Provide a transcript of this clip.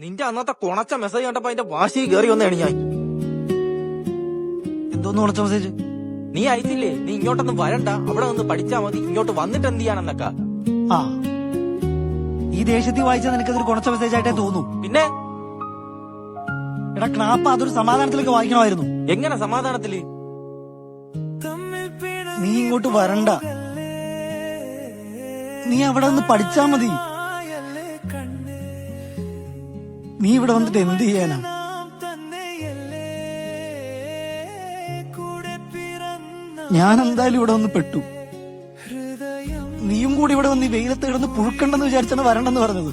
നിന്റെ അന്നത്തെ കൊണച്ച മെസ്സേജ് കണ്ടപ്പോ അതിന്റെ വാശി കയറി വന്നതാണ് ഞാൻ. എന്തോന്ന് ഉണച്ച മെസ്സേജ്? നീ അയച്ചില്ലേ, നീ ഇങ്ങോട്ടൊന്നും വരണ്ട, അവിടെ നിന്ന് പഠിച്ചാ മതി, ഇങ്ങോട്ട് വന്നിട്ട് എന്ത് ചെയ്യാനെന്നൊക്കെ. ആ, ഈ ദേഷ്യത്തിൽ വായിച്ചാൽ നിനക്കതൊരു കുണച്ച മെസ്സേജ് ആയിട്ടേ തോന്നൂ. പിന്നെ എടാ ക്ലാപ്പ, അതൊരു സമാധാനത്തിലൊക്കെ വായിക്കണമായിരുന്നു. എങ്ങനെ സമാധാനത്തില്? നീ ഇങ്ങോട്ട് വരണ്ട, നീ അവിടെ നിന്ന് പഠിച്ചാ മതി. നീ ഇവിടെ വന്നിട്ട് എന്ത് ചെയ്യാനാ? ഞാൻ എന്തായാലും ഇവിടെ വന്ന് പെട്ടു. നീയും കൂടി ഇവിടെ വന്ന് ഈ വെയിലത്ത് കിടന്ന് പുഴുക്കണ്ടെന്ന് വിചാരിച്ചാണ് വരണ്ടെന്ന് പറഞ്ഞത്.